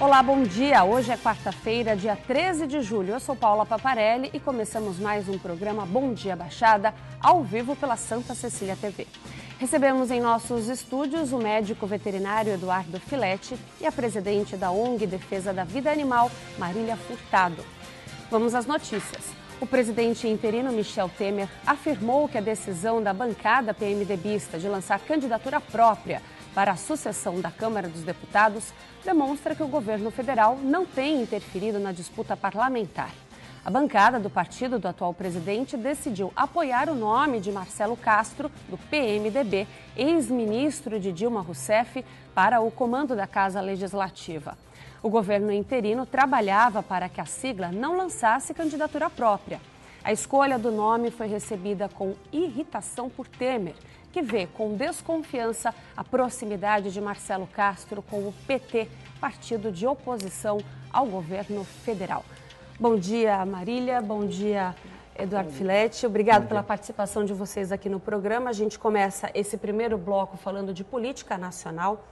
Olá, bom dia. Hoje é quarta-feira, dia 13 de julho. Eu sou Paula Paparelli e começamos mais um programa Bom Dia Baixada, ao vivo pela Santa Cecília TV. Recebemos em nossos estúdios o médico veterinário Eduardo Filetti e a presidente da ONG Defesa da Vida Animal, Marília Furtado. Vamos às notícias. O presidente interino Michel Temer afirmou que a decisão da bancada PMDBista de lançar candidatura própria para a sucessão da Câmara dos Deputados demonstra que o governo federal não tem interferido na disputa parlamentar. A bancada do partido do atual presidente decidiu apoiar o nome de Marcelo Castro, do PMDB, ex-ministro de Dilma Rousseff, para o comando da Casa Legislativa. O governo interino trabalhava para que a sigla não lançasse candidatura própria. A escolha do nome foi recebida com irritação por Temer, que vê com desconfiança a proximidade de Marcelo Castro com o PT, partido de oposição ao governo federal. Bom dia, Marília. Bom dia, Eduardo Filetti. Obrigado pela participação de vocês aqui no programa. A gente começa esse primeiro bloco falando de política nacional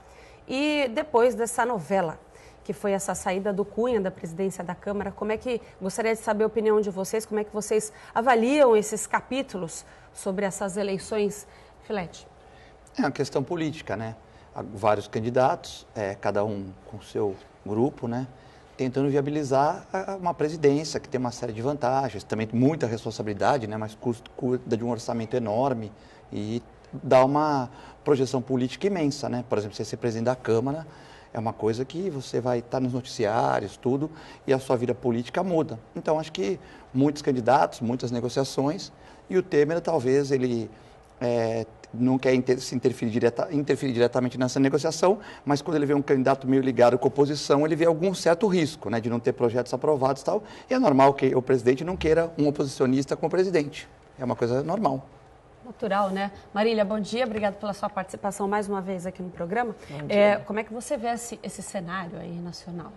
e depois dessa novela, que foi essa saída do Cunha da presidência da Câmara. Gostaria de saber a opinião de vocês, como é que vocês avaliam esses capítulos sobre essas eleições, Filetti? É uma questão política, né? Há vários candidatos, cada um com o seu grupo, né? Tentando viabilizar uma presidência que tem uma série de vantagens, também muita responsabilidade, né? Mas cuida de um orçamento enorme e dá uma projeção política imensa, né? Por exemplo, você ser presidente da Câmara é uma coisa que você vai estar nos noticiários, tudo, e a sua vida política muda. Então, acho que muitos candidatos, muitas negociações, e o Temer, talvez, ele não quer se interferir diretamente nessa negociação, mas quando ele vê um candidato meio ligado com a oposição, ele vê algum certo risco, né, de não ter projetos aprovados e tal, e é normal que o presidente não queira um oposicionista como presidente. É uma coisa normal. Natural, né? Marília, bom dia. Obrigada pela sua participação mais uma vez aqui no programa. Como é que você vê esse cenário aí nacional?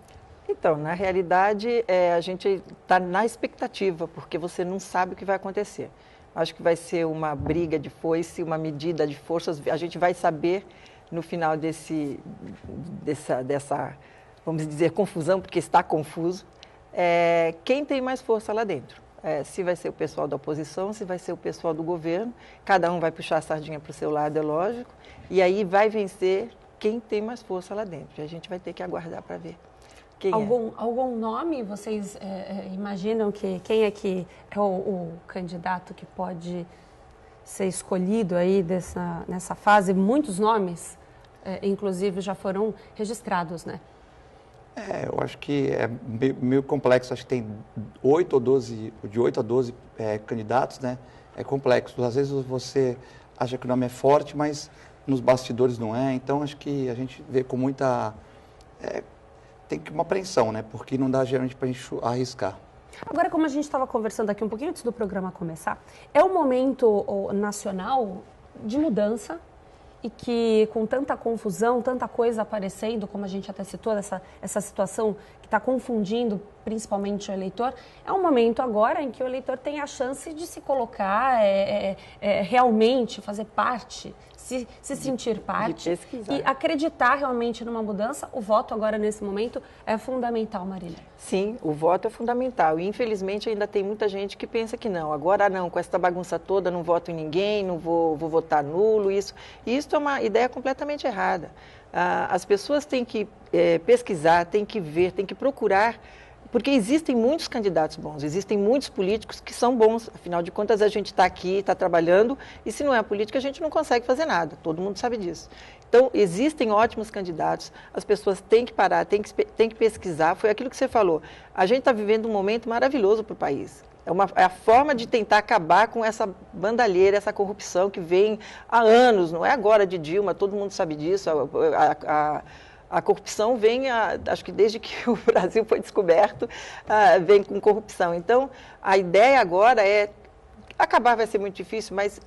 Então, na realidade, a gente está na expectativa, porque você não sabe o que vai acontecer. Acho que vai ser uma briga de foice, uma medida de forças. A gente vai saber no final dessa, vamos dizer, confusão, porque está confuso, quem tem mais força lá dentro. Se vai ser o pessoal da oposição, se vai ser o pessoal do governo, cada um vai puxar a sardinha para o seu lado, é lógico, e aí vai vencer quem tem mais força lá dentro. E a gente vai ter que aguardar para ver quem algum nome vocês imaginam quem é o candidato que pode ser escolhido aí nessa fase? Muitos nomes, inclusive, já foram registrados, né? Eu acho que é meio complexo, acho que tem 8 ou 12, de 8 a 12 candidatos, né? É complexo. Às vezes você acha que o nome é forte, mas nos bastidores não é. Então, acho que a gente vê com muita... tem que uma apreensão, né? Porque não dá geralmente para a gente arriscar. Agora, como a gente estava conversando aqui um pouquinho antes do programa começar, é um momento nacional de mudança, e que com tanta confusão, tanta coisa aparecendo, como a gente até citou, essa situação que está confundindo principalmente o eleitor, é um momento agora em que o eleitor tem a chance de se colocar, realmente fazer parte, se sentir parte e acreditar realmente numa mudança. O voto agora, nesse momento, é fundamental, Marília. Sim, o voto é fundamental e, infelizmente, ainda tem muita gente que pensa que não. Agora não, com essa bagunça toda, não voto em ninguém, não vou votar nulo, isso é uma ideia completamente errada. As pessoas têm que pesquisar, têm que ver, têm que procurar, porque existem muitos candidatos bons, existem muitos políticos que são bons. Afinal de contas, a gente está aqui, está trabalhando, e se não é a política, a gente não consegue fazer nada. Todo mundo sabe disso. Então, existem ótimos candidatos, as pessoas têm que parar, têm que pesquisar. Foi aquilo que você falou. A gente está vivendo um momento maravilhoso para o país. É a forma de tentar acabar com essa bandalheira, essa corrupção que vem há anos, não é agora de Dilma, todo mundo sabe disso. A corrupção vem, acho que desde que o Brasil foi descoberto, vem com corrupção. Então, a ideia agora é acabar, vai ser muito difícil, mas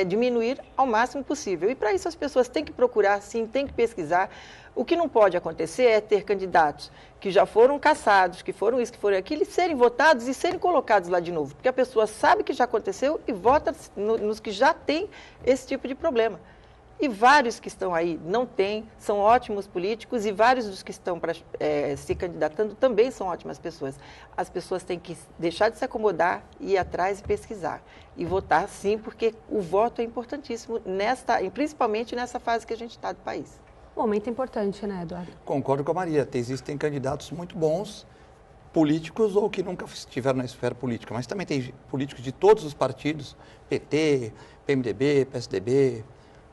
diminuir ao máximo possível. E para isso as pessoas têm que procurar, sim, têm que pesquisar. O que não pode acontecer é ter candidatos que já foram cassados, que foram isso, que foram aquilo, e serem votados e serem colocados lá de novo. Porque a pessoa sabe que já aconteceu e vota nos que já têm esse tipo de problema. E vários que estão aí não têm, são ótimos políticos e vários dos que estão se candidatando também são ótimas pessoas. As pessoas têm que deixar de se acomodar, ir atrás e pesquisar. E votar sim, porque o voto é importantíssimo, principalmente nessa fase que a gente está do país. Um momento importante, né, Eduardo? Concordo com a Maria. Existem candidatos muito bons, políticos ou que nunca estiveram na esfera política, mas também tem políticos de todos os partidos, PT, PMDB, PSDB,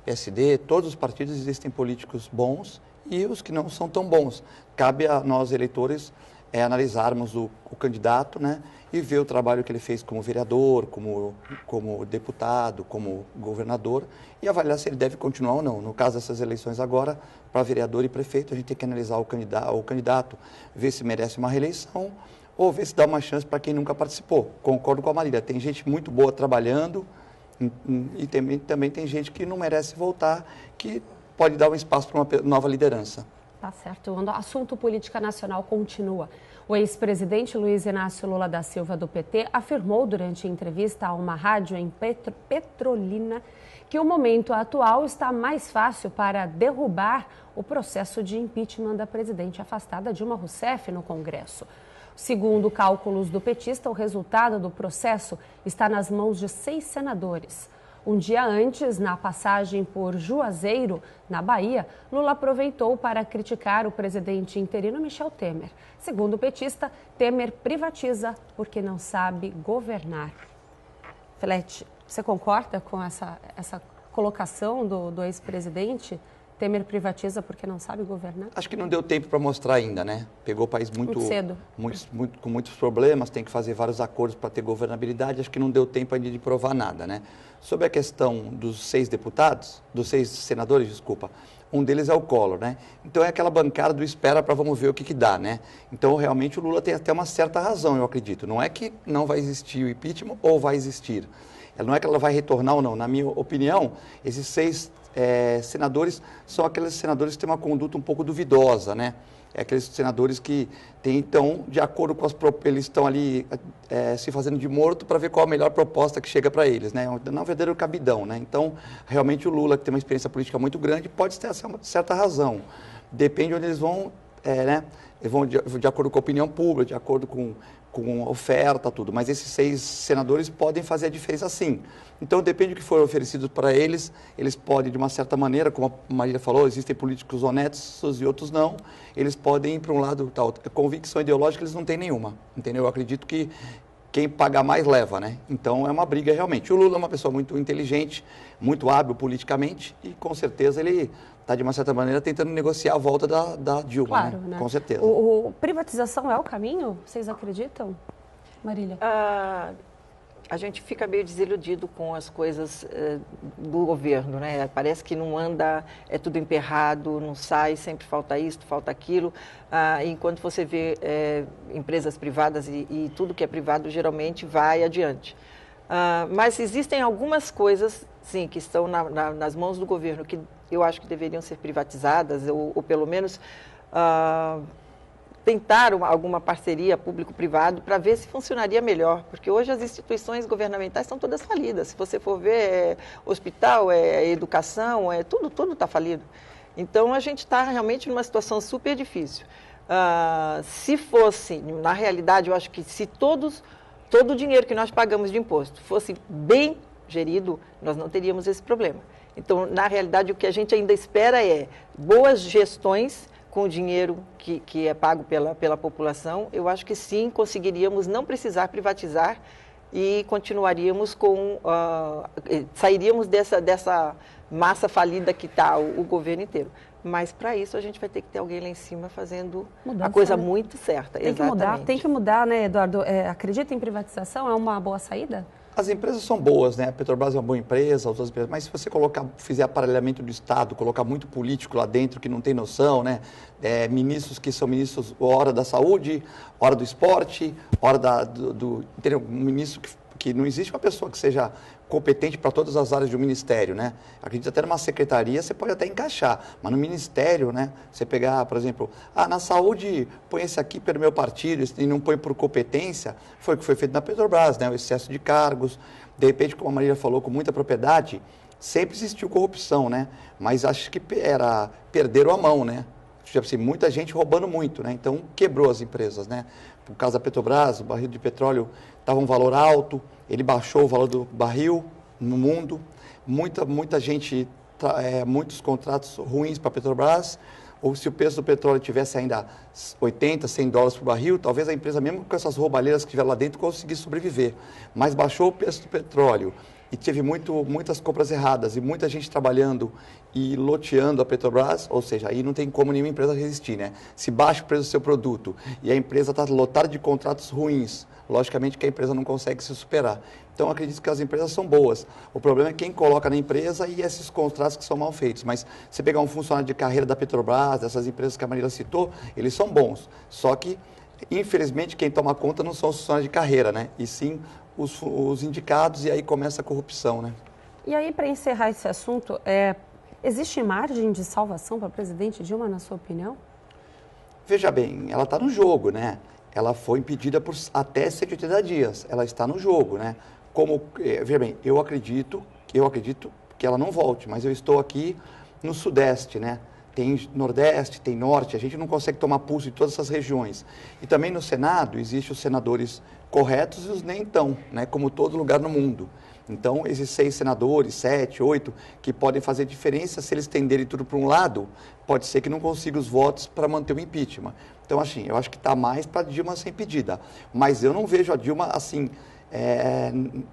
PSD, todos os partidos existem políticos bons e os que não são tão bons. Cabe a nós, eleitores, analisarmos o candidato, né, e ver o trabalho que ele fez como vereador, como deputado, como governador, e avaliar se ele deve continuar ou não. No caso dessas eleições agora, para vereador e prefeito, a gente tem que analisar o candidato, ver se merece uma reeleição ou ver se dá uma chance para quem nunca participou. Concordo com a Marília, tem gente muito boa trabalhando e também tem gente que não merece voltar, que pode dar um espaço para uma nova liderança. Tá certo. O assunto política nacional continua. O ex-presidente Luiz Inácio Lula da Silva, do PT, afirmou durante entrevista a uma rádio em Petrolina que o momento atual está mais fácil para derrubar o processo de impeachment da presidente afastada Dilma Rousseff no Congresso. Segundo cálculos do petista, o resultado do processo está nas mãos de 6 senadores. Um dia antes, na passagem por Juazeiro, na Bahia, Lula aproveitou para criticar o presidente interino Michel Temer. Segundo o petista, Temer privatiza porque não sabe governar. Filete, você concorda com essa colocação do ex-presidente? Temer privatiza porque não sabe governar? Acho que não deu tempo para mostrar ainda, né? Pegou o país muito cedo. Com muitos problemas, tem que fazer vários acordos para ter governabilidade. Acho que não deu tempo ainda de provar nada, né? Sobre a questão dos 6 deputados, dos 6 senadores, desculpa, um deles é o Collor, né? Então é aquela bancada do espera para vamos ver o que dá, né? Então realmente o Lula tem até uma certa razão, eu acredito. Não é que não vai existir o impeachment ou vai existir. Não é que ela vai retornar ou não. Na minha opinião, esses 6 senadores são aqueles senadores que têm uma conduta um pouco duvidosa, né? É aqueles senadores que têm, então, de acordo com eles estão ali se fazendo de morto para ver qual a melhor proposta que chega para eles, né? Não é um verdadeiro cabidão, né? Então, realmente o Lula, que tem uma experiência política muito grande, pode ter uma certa razão. Depende de onde eles vão, né? Eles vão de acordo com a opinião pública, de acordo com oferta, tudo. Mas esses 6 senadores podem fazer a diferença sim. Então, depende do que for oferecido para eles, eles podem, de uma certa maneira, como a Marília falou, existem políticos honestos e outros não, eles podem ir para um lado tal. Convicção ideológica eles não têm nenhuma, entendeu? Eu acredito que quem pagar mais leva, né? Então, é uma briga realmente. O Lula é uma pessoa muito inteligente, muito hábil politicamente e, com certeza, ele está, de uma certa maneira, tentando negociar a volta da Dilma, claro, né? Né? Com certeza. Privatização é o caminho? Vocês acreditam, Marília? A gente fica meio desiludido com as coisas do governo, né? Parece que não anda, é tudo emperrado, não sai, sempre falta isso, falta aquilo. Enquanto você vê empresas privadas e tudo que é privado geralmente vai adiante. Mas existem algumas coisas, sim, que estão nas mãos do governo que eu acho que deveriam ser privatizadas ou pelo menos tentar alguma parceria público-privado para ver se funcionaria melhor, porque hoje as instituições governamentais estão todas falidas. Se você for ver, hospital, educação, tudo está falido. Então, a gente está realmente numa situação super difícil. Se fosse, na realidade, eu acho que se todo o dinheiro que nós pagamos de imposto fosse bem gerido, nós não teríamos esse problema. Então, na realidade, o que a gente ainda espera é boas gestões com o dinheiro que é pago pela população. Eu acho que sim, conseguiríamos não precisar privatizar e continuaríamos sairíamos dessa massa falida que está o governo inteiro. Mas, para isso, a gente vai ter que ter alguém lá em cima fazendo a coisa muito certa. Tem que mudar, né, Eduardo? Acredita em privatização? É uma boa saída? As empresas são boas, né? A Petrobras é uma boa empresa, as outras empresas, mas se você fizer aparelhamento do Estado, colocar muito político lá dentro que não tem noção, né? Ministros que são ministros hora da saúde, hora do esporte, hora entendeu? Um ministro que não existe uma pessoa que seja competente para todas as áreas do ministério, né? Acredito até numa secretaria você pode até encaixar, mas no ministério, né? Você pegar, por exemplo, na saúde põe esse aqui pelo meu partido e não põe por competência, foi o que foi feito na Petrobras, né? O excesso de cargos, de repente, como a Maria falou com muita propriedade, Sempre existiu corrupção, né? Mas acho que perderam a mão, né? Tipo assim, muita gente roubando muito, né? Então quebrou as empresas, né? Por causa da Petrobras, o barril de petróleo estava um valor alto, ele baixou o valor do barril no mundo, muita gente, muitos contratos ruins para a Petrobras, ou se o preço do petróleo tivesse ainda 80, 100 dólares por barril, talvez a empresa, mesmo com essas roubalheiras que tiveram lá dentro, conseguisse sobreviver. Mas baixou o preço do petróleo e teve muitas compras erradas e muita gente trabalhando e loteando a Petrobras, ou seja, aí não tem como nenhuma empresa resistir, né? Se baixa o preço do seu produto e a empresa está lotada de contratos ruins, logicamente que a empresa não consegue se superar. Então, acredito que as empresas são boas. O problema é quem coloca na empresa e esses contratos que são mal feitos. Mas você pegar um funcionário de carreira da Petrobras, dessas empresas que a Marília citou, eles são bons. Só que, infelizmente, quem toma conta não são os funcionários de carreira, né? E sim os indicados, e aí começa a corrupção, né? E aí, para encerrar esse assunto, existe margem de salvação para a presidente Dilma, na sua opinião? Veja bem, ela está no jogo, né? Ela foi impedida por até 180 dias. Ela está no jogo, né? Veja bem, eu acredito que ela não volte, mas eu estou aqui no Sudeste, né? Tem Nordeste, tem Norte, a gente não consegue tomar pulso de todas essas regiões. E também no Senado, existem os senadores corretos e os nem tão, né? Como todo lugar no mundo. Então, esses 6 senadores, 7, 8, que podem fazer diferença, se eles tenderem tudo para um lado, pode ser que não consiga os votos para manter o impeachment. Então, assim, eu acho que está mais para a Dilma ser impedida. Mas eu não vejo a Dilma, assim,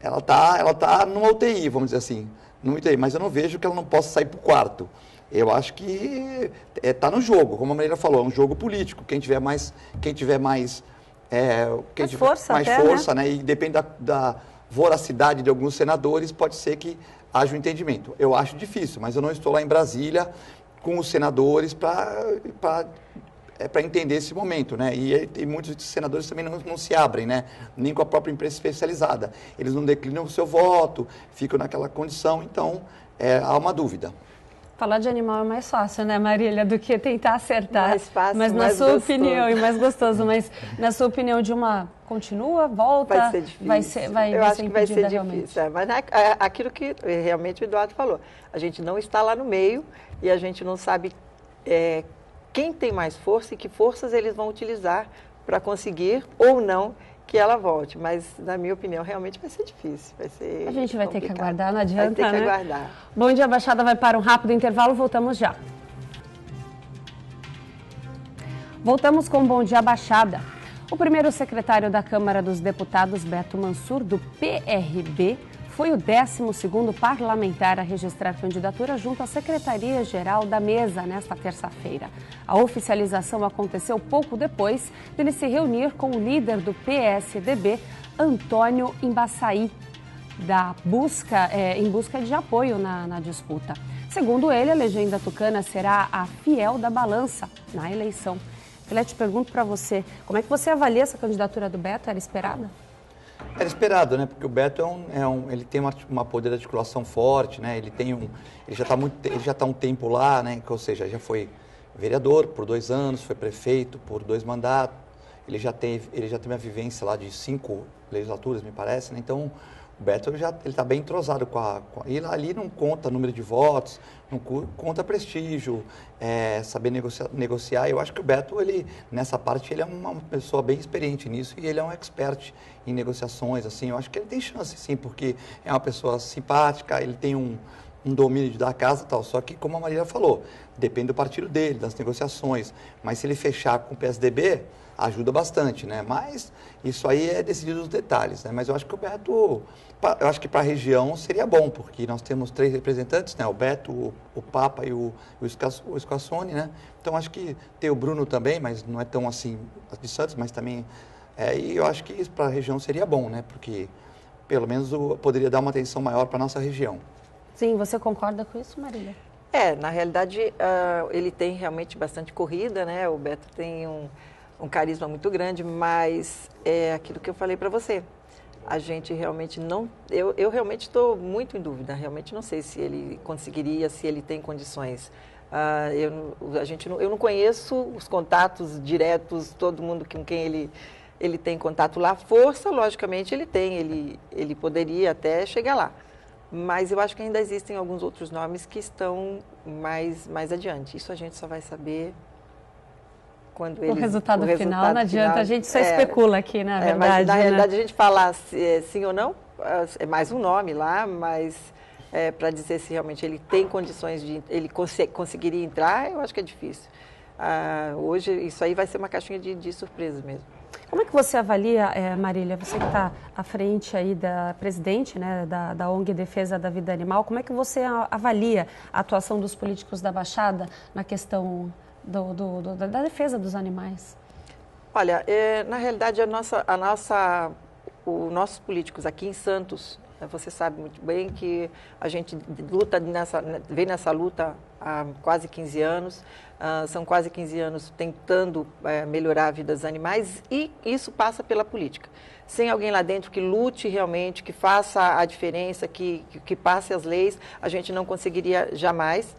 ela tá numa UTI, vamos dizer assim, numa UTI, mas eu não vejo que ela não possa sair para o quarto. Eu acho que está no jogo, como a Marília falou, é um jogo político. Quem tiver mais força, né? E depende da voracidade de alguns senadores, pode ser que haja um entendimento. Eu acho difícil, mas eu não estou lá em Brasília com os senadores para entender esse momento, né? E muitos senadores também não se abrem, né? Nem com a própria imprensa especializada. Eles não declinam o seu voto, ficam naquela condição, então há uma dúvida. Falar de animal é mais fácil, né, Marília, do que tentar acertar. Mais fácil, mas na sua opinião, e mais gostoso, mas na sua opinião, Dilma continua, volta? Vai ser difícil. Eu acho que vai ser difícil. Mas aquilo que realmente o Eduardo falou, a gente não está lá no meio e a gente não sabe quem tem mais força e que forças eles vão utilizar para conseguir ou não que ela volte, mas na minha opinião realmente vai ser difícil, vai ser A gente vai complicado. ter que aguardar, não adianta, vai ter que aguardar. Bom Dia Baixada vai para um rápido intervalo, voltamos já. Voltamos com Bom Dia Baixada. O primeiro secretário da Câmara dos Deputados, Beto Mansur, do PRB, foi o 12º parlamentar a registrar candidatura junto à Secretaria-Geral da Mesa nesta terça-feira. A oficialização aconteceu pouco depois dele se reunir com o líder do PSDB, Antônio Embaçaí, em busca de apoio na disputa. Segundo ele, a legenda tucana será a fiel da balança na eleição. Eu te pergunto para você, como é que você avalia essa candidatura do Beto? Era esperada? Era esperado, né? Porque o Beto ele tem uma poder de articulação forte, né? Ele já está um tempo lá, né? Ou seja, já foi vereador por 2 anos, foi prefeito por 2 mandatos. Ele já teve uma vivência lá de 5 legislaturas, me parece, né? Então, o Beto ele está bem entrosado e ali não conta número de votos, não conta prestígio, saber negociar. Eu acho que o Beto, nessa parte, ele é uma pessoa bem experiente nisso e ele é um expert em negociações, assim. Eu acho que ele tem chance, sim, porque é uma pessoa simpática, ele tem um domínio da casa e tal. Só que, como a Marília falou, depende do partido dele, das negociações. Mas se ele fechar com o PSDB, ajuda bastante, né? Mas isso aí é decidido nos detalhes, né? Mas eu acho que o Beto, eu acho que para a região seria bom, porque nós temos 3 representantes, né? O Beto, o Papa e o Escassone, né? Então acho que tem o Bruno também, mas não é tão assim de Santos, mas também e eu acho que isso para a região seria bom, né? Porque pelo menos poderia dar uma atenção maior para a nossa região. Sim, você concorda com isso, Marília? Na realidade, ele tem realmente bastante corrida, né? O Beto tem um carisma muito grande, mas é aquilo que eu falei para você. A gente realmente não... Eu realmente estou muito em dúvida, realmente não sei se ele conseguiria, se ele tem condições. Eu não conheço os contatos diretos, todo mundo com quem ele tem contato lá. Força, logicamente, ele tem, ele poderia até chegar lá. mas eu acho que ainda existem alguns outros nomes que estão mais adiante. Isso a gente só vai saber quando eles... O resultado final, não adianta, a gente só especula aqui, na verdade. Mas, na realidade, a gente falar sim ou não, é mais um nome lá, mas para dizer se realmente ele tem condições ele conseguiria entrar, eu acho que é difícil. Hoje, isso aí vai ser uma caixinha de surpresas mesmo. Como é que você avalia, Marília, você que está à frente aí da presidente, né, da ONG Defesa da Vida Animal, como é que você avalia a atuação dos políticos da Baixada na questão da defesa dos animais? Olha, na realidade, os nossos políticos aqui em Santos, você sabe muito bem que a gente vem nessa luta há quase 15 anos, são quase 15 anos tentando melhorar a vida dos animais e isso passa pela política. Sem alguém lá dentro que lute realmente, que faça a diferença, que passe as leis, a gente não conseguiria jamais.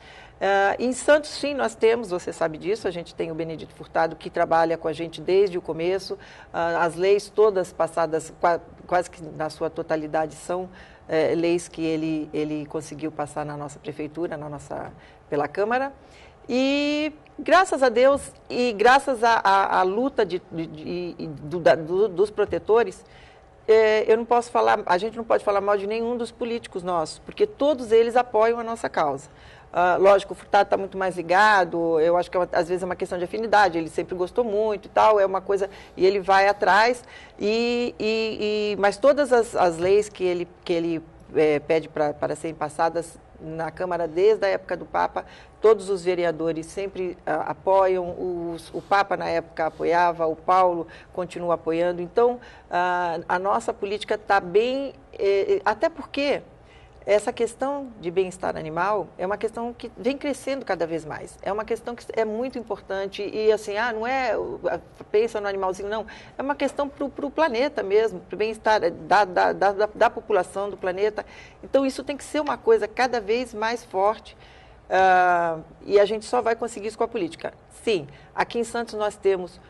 Em Santos, sim, nós temos, você sabe disso, a gente tem o Benedito Furtado que trabalha com a gente desde o começo, as leis todas passadas, quase que na sua totalidade, são leis que ele conseguiu passar na nossa prefeitura, pela Câmara. E graças a Deus e graças à luta dos protetores, a gente não pode falar mal de nenhum dos políticos nossos, porque todos eles apoiam a nossa causa. Lógico, o Furtado está muito mais ligado, eu acho que às vezes é uma questão de afinidade, ele sempre gostou muito e tal, é uma coisa, e ele vai atrás, mas todas as leis que ele pede para serem passadas na Câmara desde a época do Papa, todos os vereadores sempre apoiam, o Papa na época apoiava, o Paulo continua apoiando, então a nossa política está bem, até porque essa questão de bem-estar animal é uma questão que vem crescendo cada vez mais. É uma questão que é muito importante e assim, não é pensa no animalzinho, não. É uma questão para o planeta mesmo, para o bem-estar da população do planeta. Então, isso tem que ser uma coisa cada vez mais forte e a gente só vai conseguir isso com a política. Sim, aqui em Santos nós temos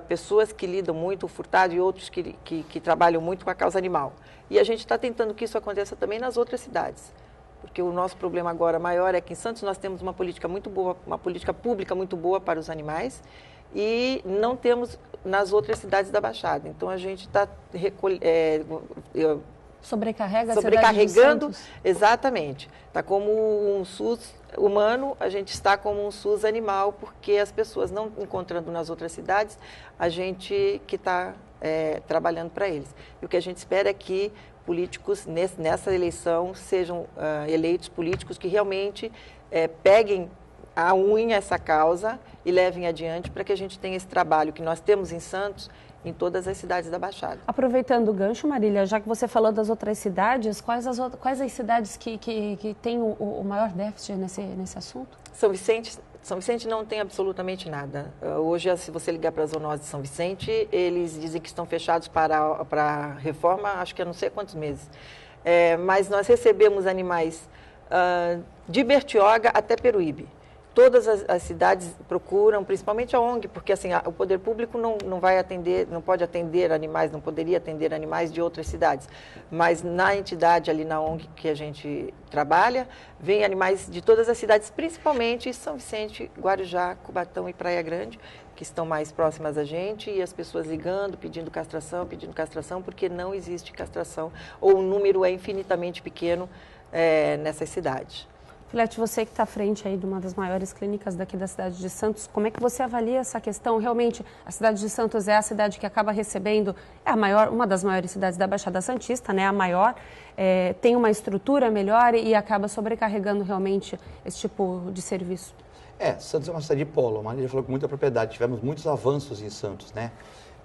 pessoas que lidam muito, o Furtado e outros que trabalham muito com a causa animal. E a gente está tentando que isso aconteça também nas outras cidades. Porque o nosso problema agora maior é que em Santos nós temos uma política muito boa, uma política pública muito boa para os animais e não temos nas outras cidades da Baixada. Então a gente está sobrecarregando, exatamente. Está como um SUS humano, a gente está como um SUS animal, porque as pessoas não encontrando nas outras cidades, a gente que está trabalhando para eles. E o que a gente espera é que políticos nessa eleição sejam eleitos políticos que realmente peguem a unha essa causa e levem adiante para que a gente tenha esse trabalho que nós temos em Santos, em todas as cidades da Baixada. Aproveitando o gancho, Marília, já que você falou das outras cidades, quais as cidades que têm o maior déficit nesse assunto? São Vicente não tem absolutamente nada. Hoje, se você ligar para a zoonose de São Vicente, eles dizem que estão fechados para reforma, acho que há não sei quantos meses. Mas nós recebemos animais de Bertioga até Peruíbe. Todas as cidades procuram, principalmente a ONG, porque assim, o poder público não vai atender, não pode atender animais, não poderia atender animais de outras cidades. Mas na entidade ali na ONG que a gente trabalha, vem animais de todas as cidades, principalmente São Vicente, Guarujá, Cubatão e Praia Grande, que estão mais próximas a gente, e as pessoas ligando, pedindo castração, porque não existe castração, ou o número é infinitamente pequeno nessas cidades. Filete, você que está à frente aí de uma das maiores clínicas daqui da cidade de Santos, como é que você avalia essa questão? Realmente, a cidade de Santos é a cidade que acaba recebendo, uma das maiores cidades da Baixada Santista, né? A maior, tem uma estrutura melhor e acaba sobrecarregando realmente esse tipo de serviço. Santos é uma cidade de polo, a Marília falou com muita propriedade, tivemos muitos avanços em Santos, né?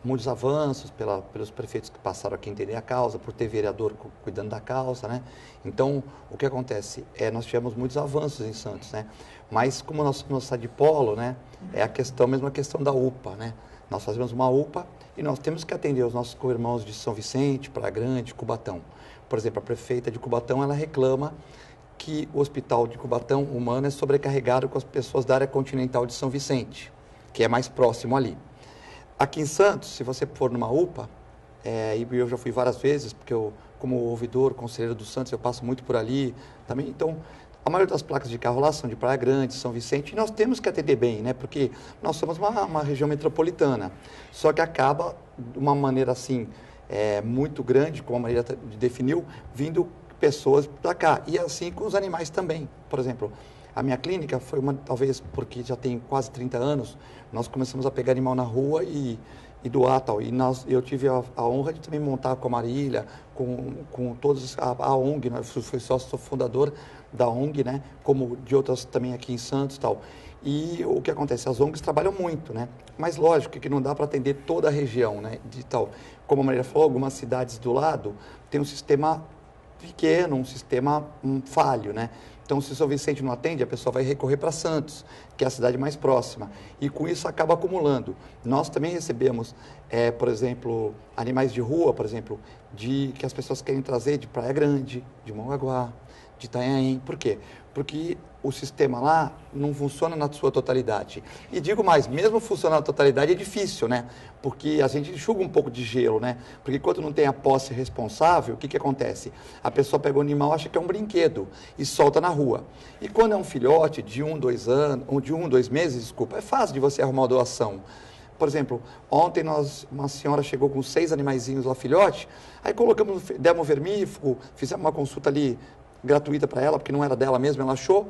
Muitos avanços pelos prefeitos que passaram aqui a entender a causa, por ter vereador cuidando da causa, né? Então, o que acontece? Nós tivemos muitos avanços em Santos, né? Mas como nós somos de polo, né? É a mesma questão da UPA, né? Nós fazemos uma UPA e nós temos que atender os nossos co-irmãos de São Vicente, Praia Grande, Cubatão. Por exemplo, a prefeita de Cubatão, ela reclama que o hospital de Cubatão humano é sobrecarregado com as pessoas da área continental de São Vicente, que é mais próximo ali. Aqui em Santos, se você for numa UPA, e eu já fui várias vezes, porque eu como ouvidor, conselheiro do Santos, eu passo muito por ali também. Então, a maioria das placas de carro lá são de Praia Grande, São Vicente, e nós temos que atender bem, né? Porque nós somos uma região metropolitana. Só que acaba, de uma maneira assim, muito grande, como a Maria definiu, vindo pessoas para cá. E assim com os animais também. Por exemplo, a minha clínica foi talvez porque já tem quase 30 anos, nós começamos a pegar animal na rua e doar tal. E eu tive a honra de também montar com a Marília, com todos a ONG, né? Eu fui sócio fundador da ONG, né? Como de outras também aqui em Santos tal. E o que acontece? As ONGs trabalham muito, né? Mas lógico que não dá para atender toda a região, né? De tal. Como a Marília falou, algumas cidades do lado tem um sistema pequeno, um sistema falho, né? Então, se o São Vicente não atende, a pessoa vai recorrer para Santos, que é a cidade mais próxima. E com isso acaba acumulando. Nós também recebemos, por exemplo, animais de rua, por exemplo, que as pessoas querem trazer de Praia Grande, de Mongaguá, de Itanhaém. Por quê? Porque o sistema lá não funciona na sua totalidade. E digo mais, mesmo funcionando na totalidade é difícil, né? Porque a gente enxuga um pouco de gelo, né? Porque quando não tem a posse responsável, o que acontece? A pessoa pega o animal, acha que é um brinquedo e solta na rua. E quando é um filhote de 1, 2 anos, ou de 1, 2 meses, desculpa, é fácil de você arrumar uma doação. Por exemplo, ontem uma senhora chegou com 6 animaizinhos lá, filhote, aí demos vermífugo, fizemos uma consulta ali gratuita para ela, porque não era dela mesmo, ela achou.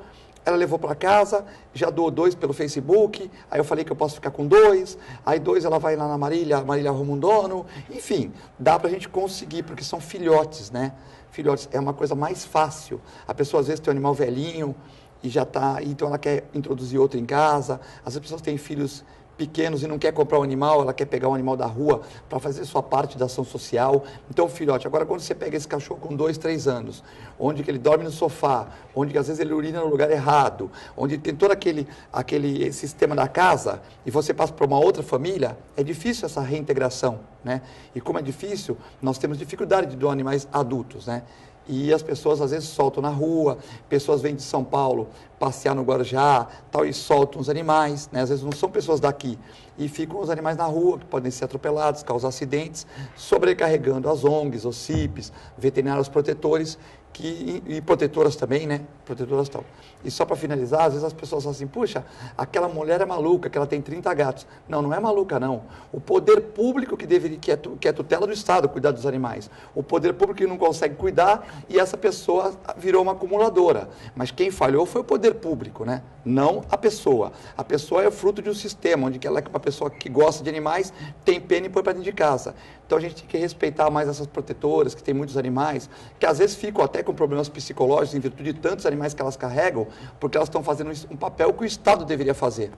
Ela levou para casa, já doou 2 pelo Facebook, aí eu falei que eu posso ficar com 2, aí 2 ela vai lá na Marília, a Marília arruma um dono, enfim, dá para a gente conseguir, porque são filhotes, né? Filhotes é uma coisa mais fácil. A pessoa às vezes tem um animal velhinho e já está, então ela quer introduzir outro em casa, às vezes as pessoas têm filhos pequenos e não quer comprar um animal, ela quer pegar um animal da rua para fazer sua parte da ação social. Então, filhote, agora quando você pega esse cachorro com 2, 3 anos, onde que ele dorme no sofá, onde que às vezes ele urina no lugar errado, onde tem todo aquele sistema da casa, e você passa para uma outra família, é difícil essa reintegração, né? E como é difícil, nós temos dificuldade de doar animais adultos, né? E as pessoas às vezes soltam na rua, pessoas vêm de São Paulo passear no Guarujá, tal, e soltam os animais, né? Às vezes não são pessoas daqui, e ficam os animais na rua, que podem ser atropelados, causar acidentes, sobrecarregando as ONGs, os CIPs, veterinários protetores, e protetoras também, né? Protetoras tal. E só para finalizar, às vezes as pessoas falam assim, puxa, aquela mulher é maluca, que ela tem 30 gatos. Não, não é maluca, não. O poder público que é tutela do Estado, cuidar dos animais. O poder público que não consegue cuidar e essa pessoa virou uma acumuladora. Mas quem falhou foi o poder público, né? Não a pessoa. A pessoa é fruto de um sistema, onde ela é uma pessoa que gosta de animais, tem pena e põe para dentro de casa. Então a gente tem que respeitar mais essas protetoras, que tem muitos animais, que às vezes ficam até com problemas psicológicos em virtude de tantos animais que elas carregam, porque elas estão fazendo um papel que o Estado deveria fazer.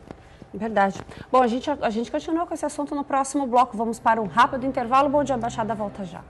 Verdade. Bom, a gente continua com esse assunto no próximo bloco. Vamos para um rápido intervalo. Bom Dia Baixada volta já.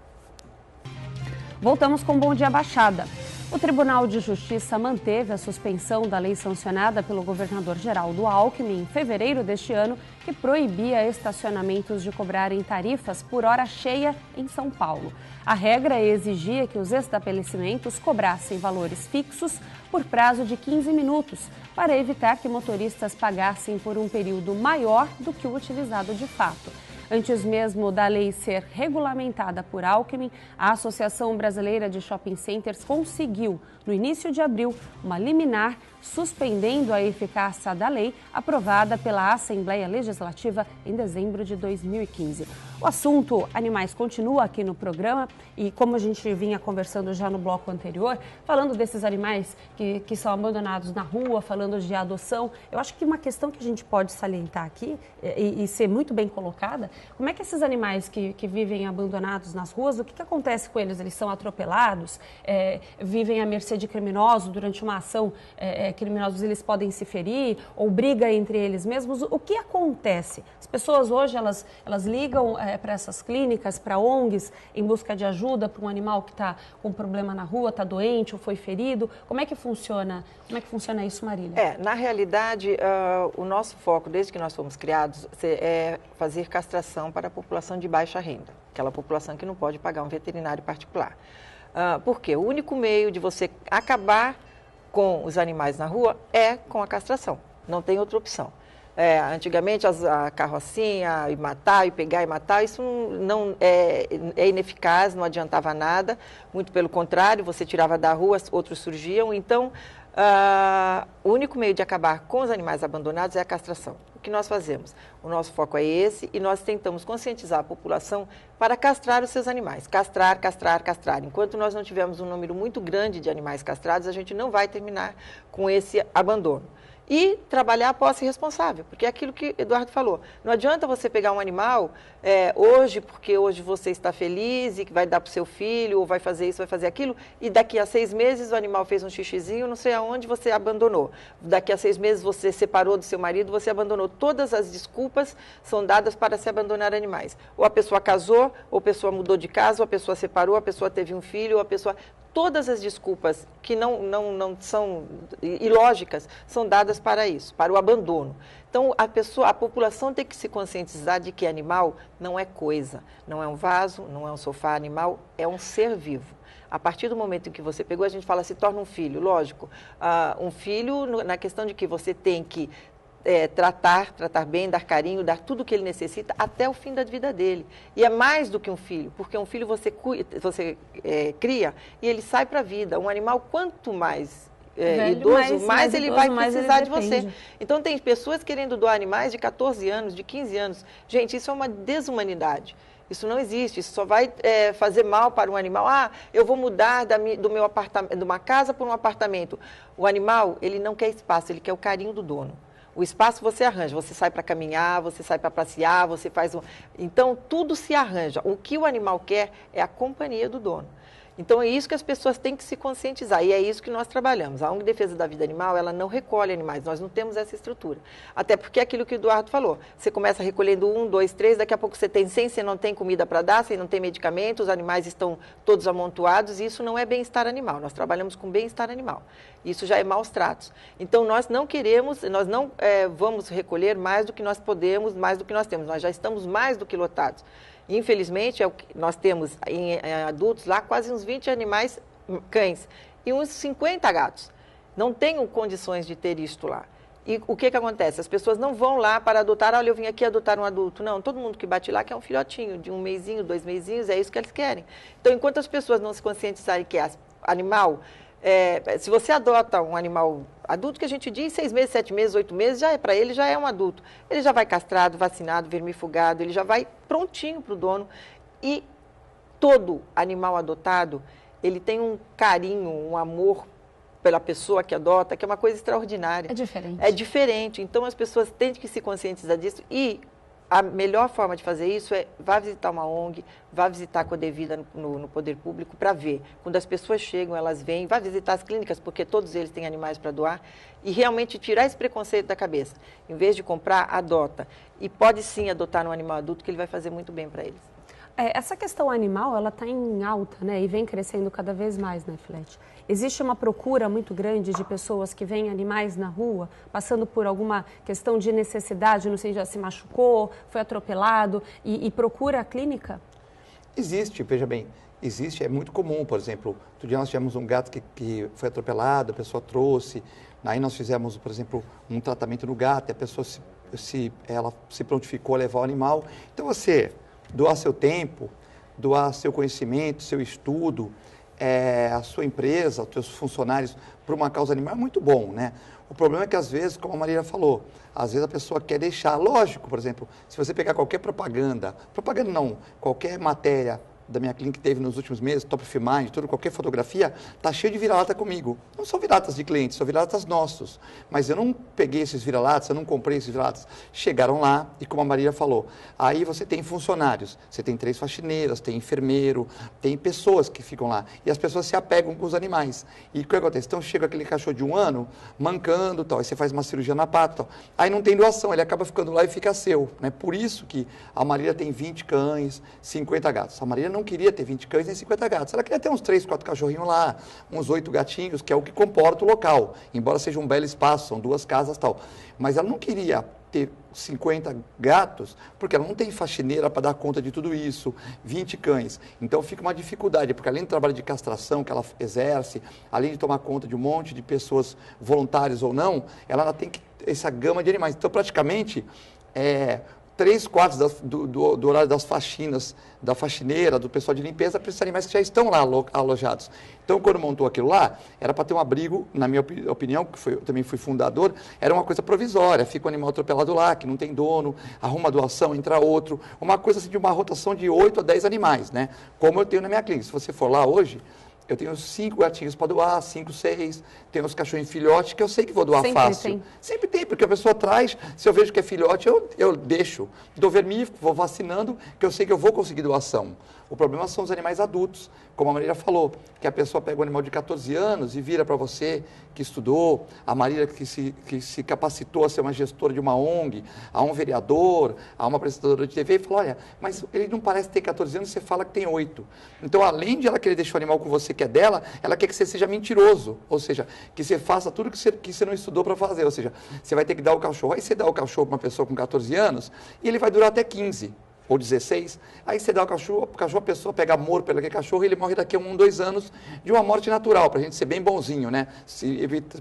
Voltamos com Bom Dia Baixada. O Tribunal de Justiça manteve a suspensão da lei sancionada pelo governador Geraldo Alckmin em fevereiro deste ano, que proibia estacionamentos de cobrarem tarifas por hora cheia em São Paulo. A regra exigia que os estabelecimentos cobrassem valores fixos por prazo de 15 minutos, para evitar que motoristas pagassem por um período maior do que o utilizado de fato. Antes mesmo da lei ser regulamentada por Alckmin, a Associação Brasileira de Shopping Centers conseguiu, no início de abril, uma liminar suspendendo a eficácia da lei aprovada pela Assembleia Legislativa em dezembro de 2015. O assunto animais continua aqui no programa e, como a gente vinha conversando já no bloco anterior, falando desses animais que são abandonados na rua, falando de adoção, eu acho que uma questão que a gente pode salientar aqui e ser muito bem colocada, como é que esses animais que vivem abandonados nas ruas, o que acontece com eles? Eles são atropelados, vivem à mercê de criminosos durante uma ação, criminosos eles podem se ferir ou briga entre eles mesmos. O que acontece? As pessoas hoje, elas ligam para essas clínicas, para ONGs, em busca de ajuda para um animal que está com problema na rua, está doente ou foi ferido. Como é que funciona isso, Marília? Na realidade, o nosso foco, desde que nós fomos criados, é fazer castração para a população de baixa renda, aquela população que não pode pagar um veterinário particular. Por quê? O único meio de você acabar com os animais na rua é com a castração, não tem outra opção. Antigamente a carrocinha, e matar, e pegar e matar, isso não é ineficaz, não adiantava nada, muito pelo contrário, você tirava da rua, outros surgiam. Então, o único meio de acabar com os animais abandonados é a castração. O que nós fazemos? O nosso foco é esse e nós tentamos conscientizar a população para castrar os seus animais. Castrar, castrar, castrar. Enquanto nós não tivermos um número muito grande de animais castrados, a gente não vai terminar com esse abandono. E trabalhar a posse responsável, porque é aquilo que Eduardo falou. Não adianta você pegar um animal hoje, porque hoje você está feliz e que vai dar para o seu filho, ou vai fazer isso, vai fazer aquilo, e daqui a 6 meses o animal fez um xixizinho, não sei aonde, você abandonou. Daqui a 6 meses você separou do seu marido, você abandonou. Todas as desculpas são dadas para se abandonar animais. Ou a pessoa casou, ou a pessoa mudou de casa, ou a pessoa separou, a pessoa teve um filho, ou a pessoa... Todas as desculpas que não são ilógicas são dadas para isso, para o abandono. Então, a população tem que se conscientizar de que animal não é coisa, não é um vaso, não é um sofá, animal é um ser vivo. A partir do momento em que você pegou, a gente fala, se torna um filho, lógico. Um filho, na questão de que você tem que tratar bem, dar carinho, dar tudo o que ele necessita até o fim da vida dele. E é mais do que um filho, porque um filho você cria e ele sai para a vida. Um animal, quanto mais idoso, mais ele vai precisar de você. Então, tem pessoas querendo doar animais de 14 anos, de 15 anos. Gente, isso é uma desumanidade. Isso não existe, isso só vai fazer mal para um animal. Eu vou mudar do meu apartamento, de uma casa para um apartamento. O animal, ele não quer espaço, ele quer o carinho do dono. O espaço você arranja, você sai para caminhar, você sai para passear, você faz Então, tudo se arranja. O que o animal quer é a companhia do dono. Então, é isso que as pessoas têm que se conscientizar e é isso que nós trabalhamos. A ONG Defesa da Vida Animal, ela não recolhe animais, nós não temos essa estrutura. Até porque é aquilo que o Eduardo falou, você começa recolhendo 1, 2, 3, daqui a pouco você tem 100, você não tem comida para dar, você não tem medicamentos, os animais estão todos amontoados e isso não é bem-estar animal, nós trabalhamos com bem-estar animal. Isso já é maus tratos. Então, nós não queremos, nós não vamos recolher mais do que nós podemos, mais do que nós temos, nós já estamos mais do que lotados. Infelizmente, nós temos em adultos lá quase uns 20 animais, cães, e uns 50 gatos. Não tenho condições de ter isto lá. E o que acontece? As pessoas não vão lá para adotar, olha, eu vim aqui adotar um adulto. Não, todo mundo que bate lá quer um filhotinho de 1 mêsinho, 2 mêsinhos, é isso que eles querem. Então, enquanto as pessoas não se conscientizarem que é animal... se você adota um animal adulto, que a gente diz 6 meses, 7 meses, 8 meses, para ele já é um adulto. Ele já vai castrado, vacinado, vermifugado, ele já vai prontinho para o dono. E todo animal adotado, ele tem um carinho, um amor pela pessoa que adota, que é uma coisa extraordinária. É diferente. É diferente. Então, as pessoas têm que se conscientizar disso e... A melhor forma de fazer isso é vá visitar uma ONG, vá visitar a Codevida no poder público para ver. Quando as pessoas chegam, elas vêm, vá visitar as clínicas, porque todos eles têm animais para doar, e realmente tirar esse preconceito da cabeça. Em vez de comprar, adota. E pode sim adotar um animal adulto, que ele vai fazer muito bem para eles. Essa questão animal, ela está em alta, né? E vem crescendo cada vez mais, né, Filete? Existe uma procura muito grande de pessoas que veem animais na rua, passando por alguma questão de necessidade, não sei, já se machucou, foi atropelado e procura a clínica? Existe, veja bem, existe, é muito comum, por exemplo, outro dia nós tivemos um gato que foi atropelado, a pessoa trouxe, aí nós fizemos, por exemplo, um tratamento no gato, e a pessoa ela se prontificou a levar o animal. Então você... doar seu tempo, doar seu conhecimento, seu estudo, a sua empresa, os seus funcionários para uma causa animal é muito bom, né? O problema é que às vezes, como a Maria falou, às vezes a pessoa quer deixar, lógico, por exemplo, se você pegar qualquer propaganda não, qualquer matéria da minha clínica que teve nos últimos meses, Top of Mind, qualquer fotografia, está cheio de vira-lata comigo. Não são vira-latas de clientes, são vira-latas nossos. Mas eu não peguei esses vira-latas, eu não comprei esses vira-latas. Chegaram lá e, como a Maria falou, aí você tem funcionários, você tem 3 faxineiras, tem enfermeiro, tem pessoas que ficam lá. E as pessoas se apegam com os animais. E o que acontece? Então chega aquele cachorro de 1 ano, mancando, tal, aí você faz uma cirurgia na pata, tal. Aí não tem doação, ele acaba ficando lá e fica seu. Né? Por isso que a Maria tem 20 cães, 50 gatos. A Maria não queria ter 20 cães nem 50 gatos. Ela queria ter uns 3, 4 cachorrinhos lá, uns 8 gatinhos, que é o que comporta o local. Embora seja um belo espaço, são 2 casas e tal. Mas ela não queria ter 50 gatos, porque ela não tem faxineira para dar conta de tudo isso, 20 cães. Então fica uma dificuldade, porque além do trabalho de castração que ela exerce, além de tomar conta de um monte de pessoas voluntárias ou não, ela tem que essa gama de animais. Então praticamente 3/4 do horário das faxinas, da faxineira, do pessoal de limpeza, para esses animais que já estão lá alojados. Então, quando montou aquilo lá, era para ter um abrigo, na minha opinião, que eu também fui fundador, era uma coisa provisória, fica um animal atropelado lá, que não tem dono, arruma doação, entra outro, uma coisa assim de uma rotação de 8 a 10 animais, né? Como eu tenho na minha clínica. Se você for lá hoje, eu tenho 5 gatinhos para doar, 5, 6. Tenho os cachorrinhos filhotes que eu sei que vou doar fácil. Sempre tem, porque a pessoa traz, se eu vejo que é filhote, eu deixo. Dou vermífugo, vou vacinando, que eu sei que eu vou conseguir doação. O problema são os animais adultos, como a Marília falou, que a pessoa pega um animal de 14 anos e vira para você, que estudou, a Marília que se capacitou a ser uma gestora de uma ONG, a um vereador, a uma apresentadora de TV, e fala, olha, mas ele não parece ter 14 anos, você fala que tem 8. Então, além de ela querer deixar o animal com você que é dela, ela quer que você seja mentiroso, ou seja, que você faça tudo que você não estudou para fazer, ou seja, você vai ter que dar o cachorro, aí você dá o cachorro para uma pessoa com 14 anos, e ele vai durar até 15. Ou 16, aí você dá o cachorro, a pessoa pega amor pelo aquele cachorro e ele morre daqui a 1, 2 anos de uma morte natural, para a gente ser bem bonzinho, né?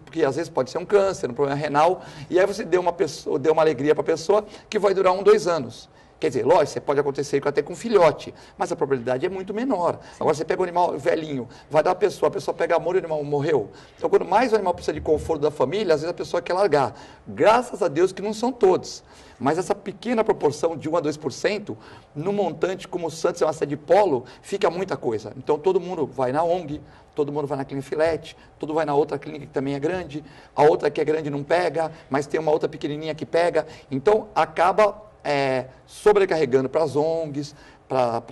Porque às vezes pode ser um câncer, um problema renal, e aí você deu uma alegria para a pessoa que vai durar 1, 2 anos. Quer dizer, lógico, você pode acontecer até com filhote, mas a probabilidade é muito menor. Sim. Agora, você pega um animal velhinho, vai dar a pessoa pega amor e o animal morreu. Então, quando mais o animal precisa de conforto da família, às vezes a pessoa quer largar. Graças a Deus que não são todos. Mas essa pequena proporção de 1 a 2%, no montante como o Santos é uma cidade de polo, fica muita coisa. Então, todo mundo vai na ONG, todo mundo vai na clínica filete, todo vai na outra clínica que também é grande, a outra que é grande não pega, mas tem uma outra pequenininha que pega. Então, acaba sobrecarregando para as ONGs, para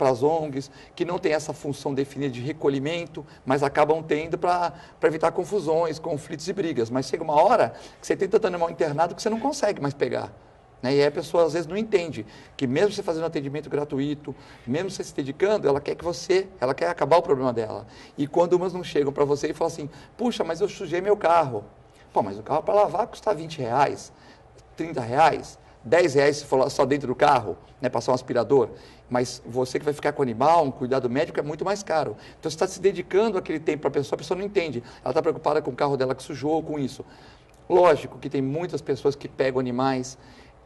as ONGs, que não tem essa função definida de recolhimento, mas acabam tendo para evitar confusões, conflitos e brigas. Mas chega uma hora que você tem tanto animal internado que você não consegue mais pegar. Né? E aí a pessoa às vezes não entende que mesmo você fazendo atendimento gratuito, mesmo você se dedicando, ela quer acabar o problema dela. E quando umas não chegam para você e falam assim, puxa, mas eu sujei meu carro. Pô, mas o carro para lavar custa R$20, R$30, R$10 se for só dentro do carro, né, passar um aspirador, mas você que vai ficar com o animal, um cuidado médico é muito mais caro. Então você está se dedicando aquele tempo para a pessoa não entende. Ela está preocupada com o carro dela que sujou, com isso. Lógico que tem muitas pessoas que pegam animais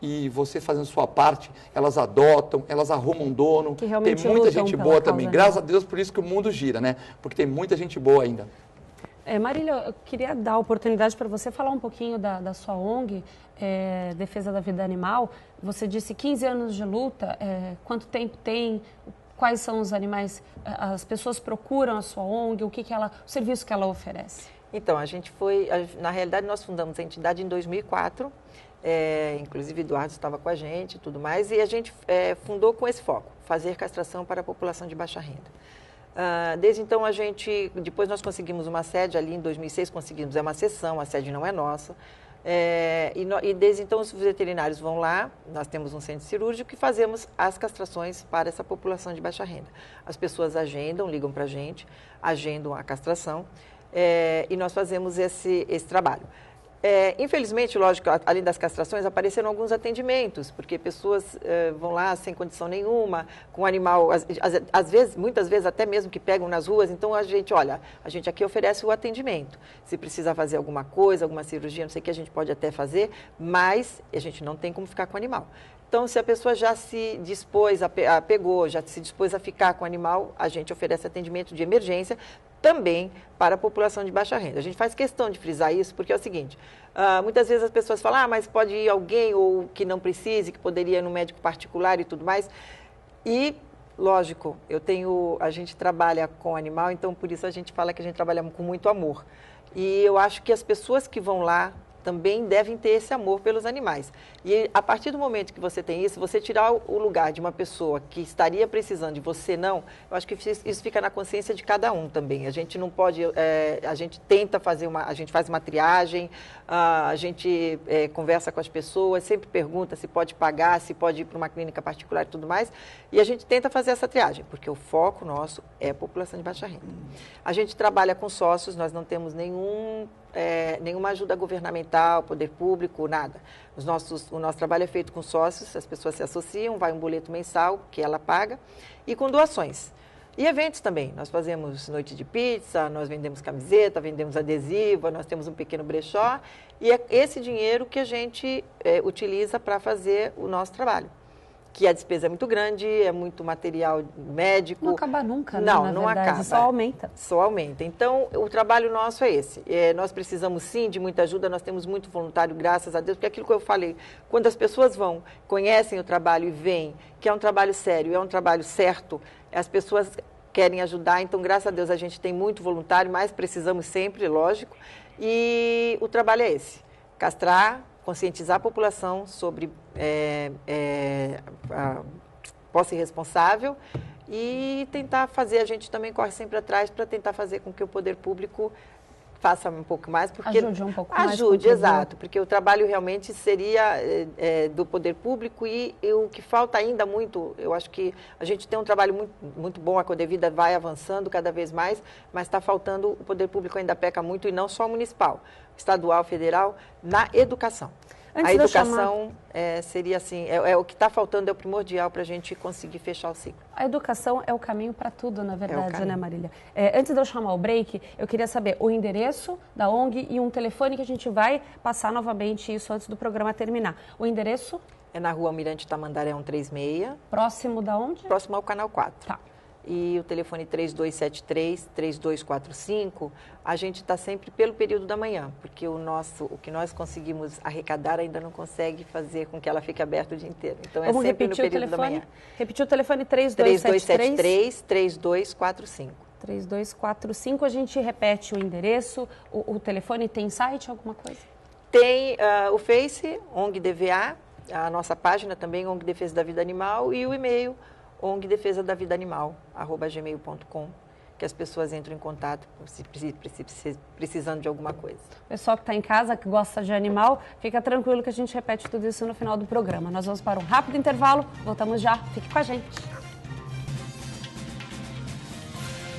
e você fazendo sua parte, elas adotam, elas arrumam um dono. Tem muita gente boa também. Graças a Deus por isso que o mundo gira, né? Porque tem muita gente boa ainda. Marília, eu queria dar a oportunidade para você falar um pouquinho da sua ONG, Defesa da Vida Animal. Você disse 15 anos de luta, quanto tempo tem, quais são os animais, as pessoas procuram a sua ONG, o serviço que ela oferece? Então, na realidade nós fundamos a entidade em 2004, inclusive Eduardo estava com a gente e tudo mais, e a gente fundou com esse foco, fazer castração para a população de baixa renda. Desde então, depois nós conseguimos uma sede ali em 2006, é uma seção, a sede não é nossa. E desde então os veterinários vão lá, nós temos um centro cirúrgico e fazemos as castrações para essa população de baixa renda. As pessoas ligam para a gente, agendam a castração e nós fazemos esse trabalho. Infelizmente, lógico, além das castrações, apareceram alguns atendimentos, porque pessoas vão lá sem condição nenhuma, com animal, muitas vezes até mesmo que pegam nas ruas, então a gente aqui oferece o atendimento. Se precisa fazer alguma coisa, alguma cirurgia, não sei o que, a gente pode até fazer, mas a gente não tem como ficar com o animal. Então, se a pessoa já se dispôs, já se dispôs a ficar com o animal, a gente oferece atendimento de emergência também para a população de baixa renda. A gente faz questão de frisar isso, porque é o seguinte, muitas vezes as pessoas falam, mas pode ir alguém ou que não precise, que poderia ir no médico particular e tudo mais. E, lógico, a gente trabalha com animal, então por isso a gente fala que a gente trabalha com muito amor. E eu acho que as pessoas que vão lá, também devem ter esse amor pelos animais. E a partir do momento que você tem isso, você tirar o lugar de uma pessoa que estaria precisando e você não, eu acho que isso fica na consciência de cada um também. A gente não pode, a gente tenta fazer a gente faz uma triagem, a gente conversa com as pessoas, sempre pergunta se pode pagar, se pode ir para uma clínica particular e tudo mais, e a gente tenta fazer essa triagem, porque o foco nosso é a população de baixa renda. A gente trabalha com sócios, nós não temos nenhuma ajuda governamental, poder público, nada. O nosso trabalho é feito com sócios, as pessoas se associam, vai um boleto mensal que ela paga, e com doações. E eventos também, nós fazemos noite de pizza, nós vendemos camiseta, vendemos adesivo, nós temos um pequeno brechó, e é esse dinheiro que a gente utiliza para fazer o nosso trabalho. Que a despesa é muito grande, é muito material médico. Não acaba nunca, né? Não acaba. Só aumenta. Só aumenta. Então, o trabalho nosso é esse. Nós precisamos, sim, de muita ajuda, nós temos muito voluntário, graças a Deus, porque aquilo que eu falei, quando as pessoas conhecem o trabalho e veem que é um trabalho sério, é um trabalho certo, as pessoas querem ajudar, então, graças a Deus, a gente tem muito voluntário, mas precisamos sempre, lógico, e o trabalho é esse, castrar, conscientizar a população sobre a posse irresponsável e tentar fazer, a gente também corre sempre atrás para tentar fazer com que o poder público faça um pouco mais. Porque ajude um pouco mais. Ajude, exato, porque o trabalho realmente seria do poder público e o que falta ainda muito, eu acho que a gente tem um trabalho muito, muito bom, a Codevida vai avançando cada vez mais, mas está faltando, o poder público ainda peca muito, e não só municipal, estadual, federal, na educação. A educação seria assim, o que está faltando, é o primordial para a gente conseguir fechar o ciclo. A educação é o caminho para tudo, na verdade, né, Marília? Antes de eu chamar o break, eu queria saber o endereço da ONG e um telefone que a gente vai passar novamente isso antes do programa terminar. O endereço? É na rua Almirante Tamandaré 136. Próximo da onde? Próximo ao Canal 4. Tá. E o telefone 3273-3245, a gente está sempre pelo período da manhã, porque o que nós conseguimos arrecadar ainda não consegue fazer com que ela fique aberta o dia inteiro. Então, vamos sempre no período da manhã. Repetir o telefone 3273-3245. 3245, a gente repete o endereço, o telefone, tem site, alguma coisa? Tem o Face, ONG DVA, a nossa página também, ONG Defesa da Vida Animal, e o e-mail, ongdefesaDaVidaAnimal@gmail.com, que as pessoas entram em contato se precisando de alguma coisa. Pessoal que está em casa, que gosta de animal, fica tranquilo que a gente repete tudo isso no final do programa. Nós vamos para um rápido intervalo, voltamos já, fique com a gente.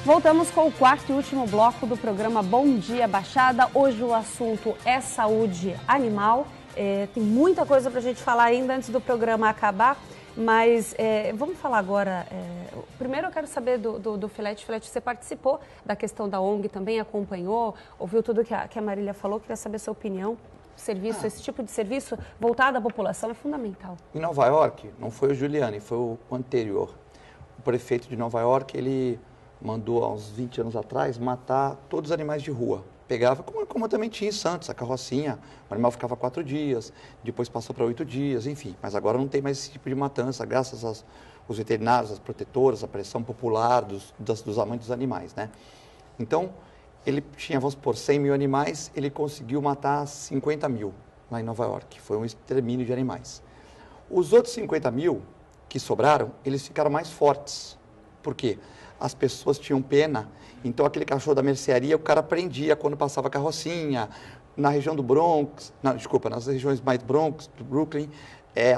Voltamos com o quarto e último bloco do programa Bom Dia Baixada. Hoje o assunto é saúde animal. Tem muita coisa para a gente falar ainda antes do programa acabar. Mas vamos falar agora, primeiro eu quero saber do Filete. Filete, você participou da questão da ONG, também acompanhou, ouviu tudo que a Marília falou, queria saber a sua opinião. Esse tipo de serviço voltado à população é fundamental. Em Nova York, não foi o Giuliani, foi o anterior. O prefeito de Nova York, ele mandou há uns 20 anos atrás matar todos os animais de rua. Pegava, como também tinha em Santos, a carrocinha, o animal ficava 4 dias, depois passou para 8 dias, enfim. Mas agora não tem mais esse tipo de matança, graças aos veterinários, às protetoras, à pressão popular dos amantes dos animais, né? Então, ele tinha, vamos supor, 100 mil animais, ele conseguiu matar 50 mil lá em Nova York. Foi um extermínio de animais. Os outros 50 mil que sobraram, eles ficaram mais fortes. Por quê? As pessoas tinham pena, então aquele cachorro da mercearia, o cara prendia quando passava a carrocinha. Na região do Bronx, nas regiões mais Bronx, do Brooklyn,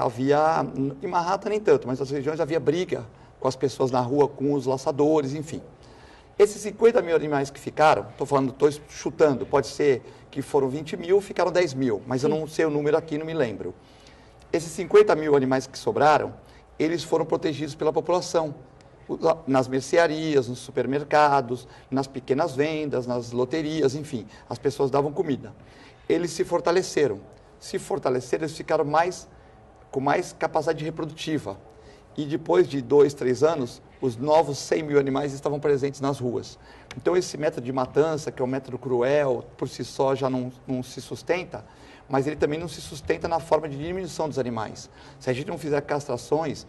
havia, em Manhattan nem tanto, mas nas regiões havia briga com as pessoas na rua, com os laçadores, enfim. Esses 50 mil animais que ficaram, estou chutando, pode ser que foram 20 mil, ficaram 10 mil, mas eu não sei o número aqui, não me lembro. Esses 50 mil animais que sobraram, eles foram protegidos pela população. Nas mercearias, nos supermercados, nas pequenas vendas, nas loterias, enfim, as pessoas davam comida. Eles se fortaleceram. Eles ficaram com mais capacidade reprodutiva. E depois de 2, 3 anos, os novos 100 mil animais estavam presentes nas ruas. Então, esse método de matança, que é um método cruel, por si só já não se sustenta, mas ele também não se sustenta na forma de diminuição dos animais. Se a gente não fizer castrações,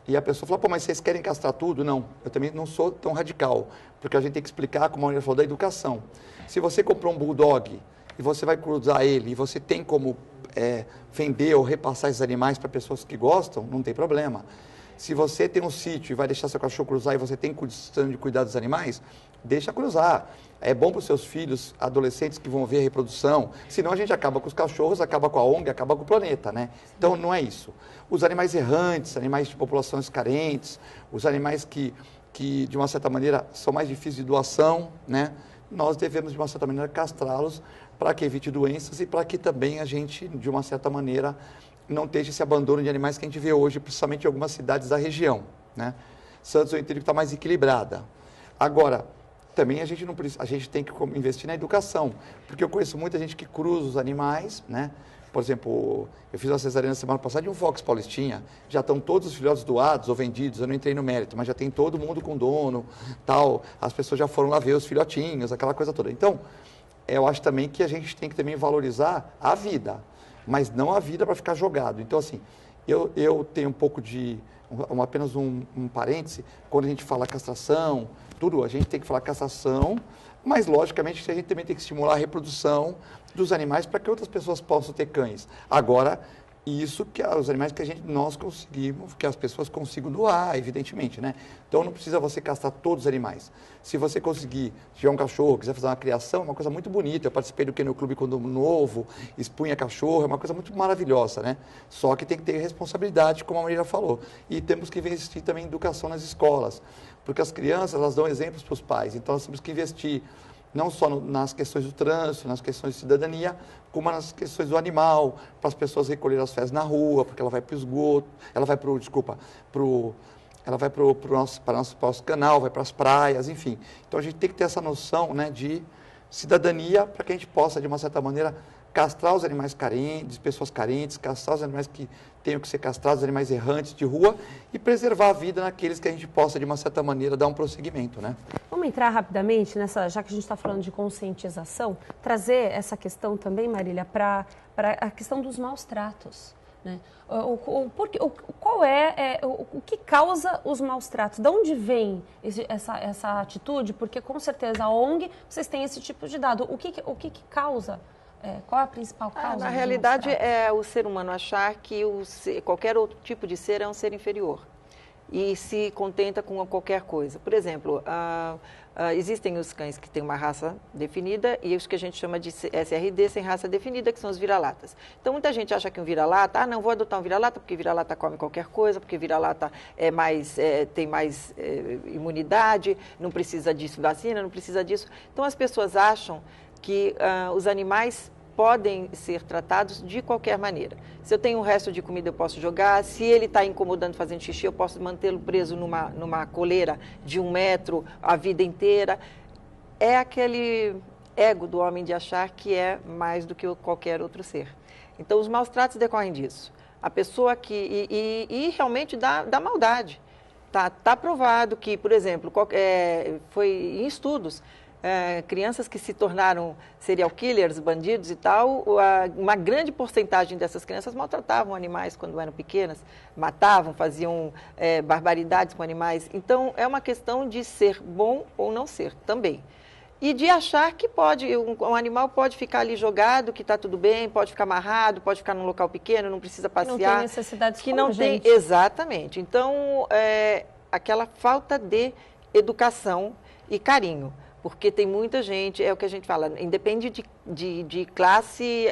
e a pessoa fala, pô, mas vocês querem castrar tudo? Não, eu também não sou tão radical, porque a gente tem que explicar, como a Marília falou, da educação. Se você comprou um bulldog e você vai cruzar ele, e você tem como vender ou repassar esses animais para pessoas que gostam, não tem problema. Se você tem um sítio e vai deixar seu cachorro cruzar e você tem condição de cuidar dos animais, deixa cruzar. É bom para os seus filhos, adolescentes que vão ver a reprodução, senão a gente acaba com os cachorros, acaba com a ONG, acaba com o planeta, né? Então não é isso. Os animais errantes, animais de populações carentes, os animais que de uma certa maneira são mais difíceis de doação, né? Nós devemos de uma certa maneira castrá-los para que evite doenças e para que também a gente, de uma certa maneira, não esteja esse abandono de animais que a gente vê hoje, principalmente em algumas cidades da região, né? Santos eu entendo que está mais equilibrada. Agora, também a gente tem que investir na educação, porque eu conheço muita gente que cruza os animais, né? Por exemplo, eu fiz uma cesariana semana passada de um Fox Paulistinha, já estão todos os filhotes doados ou vendidos, eu não entrei no mérito, mas já tem todo mundo com dono, tal, as pessoas já foram lá ver os filhotinhos, aquela coisa toda. Então, eu acho também que a gente tem que também valorizar a vida, mas não a vida para ficar jogado. Então, assim, eu tenho um pouco de, apenas um parêntese, quando a gente fala castração, tudo, a gente tem que falar castração, mas, logicamente, a gente também tem que estimular a reprodução dos animais para que outras pessoas possam ter cães. Agora, isso que os animais que nós conseguimos, que as pessoas consigam doar, evidentemente, né? Então, não precisa você castrar todos os animais. Se você conseguir, tiver um cachorro, quiser fazer uma criação, é uma coisa muito bonita. Eu participei do Kennel Clube quando novo, expunha cachorro, é uma coisa muito maravilhosa, né? Só que tem que ter responsabilidade, como a Marília falou. E temos que investir também em educação nas escolas, porque as crianças, elas dão exemplos para os pais. Então, nós temos que investir não só nas questões do trânsito, nas questões de cidadania, como nas questões do animal, para as pessoas recolherem as fezes na rua, porque ela vai para o esgoto, ela vai para o nosso canal, vai para as praias, enfim. Então a gente tem que ter essa noção, né, de cidadania para que a gente possa, de uma certa maneira, castrar os animais carentes, pessoas carentes, castrar os animais que tenham que ser castrados, animais errantes de rua e preservar a vida naqueles que a gente possa, de uma certa maneira, dar um prosseguimento, né? Vamos entrar rapidamente nessa, já que a gente está falando de conscientização, trazer essa questão também, Marília, para a questão dos maus tratos, né? O que causa os maus tratos? De onde vem essa atitude? Porque, com certeza, a ONG, vocês têm esse tipo de dado. O que causa? Qual é a principal causa? Na realidade, é o ser humano achar que qualquer outro tipo de ser é um ser inferior e se contenta com qualquer coisa. Por exemplo, existem os cães que têm uma raça definida e os que a gente chama de SRD, sem raça definida, que são os vira-latas. Então, muita gente acha que um vira-lata, não vou adotar um vira-lata porque vira-lata come qualquer coisa, porque vira-lata tem mais imunidade, não precisa disso, vacina, não precisa disso. Então, as pessoas acham que os animais podem ser tratados de qualquer maneira. Se eu tenho um resto de comida, eu posso jogar. Se ele está incomodando fazendo xixi, eu posso mantê-lo preso numa coleira de 1 metro a vida inteira. É aquele ego do homem de achar que é mais do que qualquer outro ser. Então, os maus tratos decorrem disso. A pessoa que... E realmente da maldade. Tá provado que, por exemplo, foi em estudos... crianças que se tornaram serial killers, bandidos e tal, uma grande porcentagem dessas crianças maltratavam animais quando eram pequenas, matavam, faziam barbaridades com animais. Então, é uma questão de ser bom ou não ser também. E de achar que um animal pode ficar ali jogado, que está tudo bem, pode ficar amarrado, pode ficar num local pequeno, não precisa passear. Que não tem necessidades que não tem, exatamente. Então, aquela falta de educação e carinho. Porque tem muita gente, é o que a gente fala, independe de classe,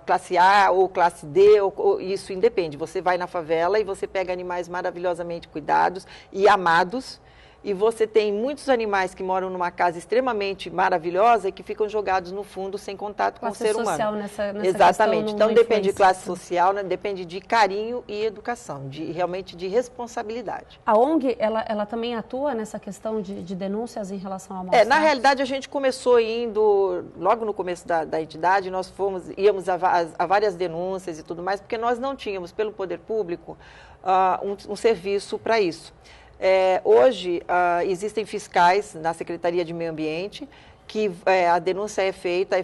classe A ou classe D, isso independe. Você vai na favela e você pega animais maravilhosamente cuidados e amados, e você tem muitos animais que moram numa casa extremamente maravilhosa e que ficam jogados no fundo sem contato com o ser humano. Social nessa exatamente. Então depende de classe social, né? Depende de carinho e educação, realmente de responsabilidade. A ONG, ela também atua nessa questão de denúncias em relação ao maus-tratos? Na realidade, a gente começou logo no começo da entidade, nós íamos a várias denúncias e tudo mais, porque nós não tínhamos, pelo poder público, um serviço para isso. Hoje, existem fiscais na Secretaria de Meio Ambiente, que a denúncia é feita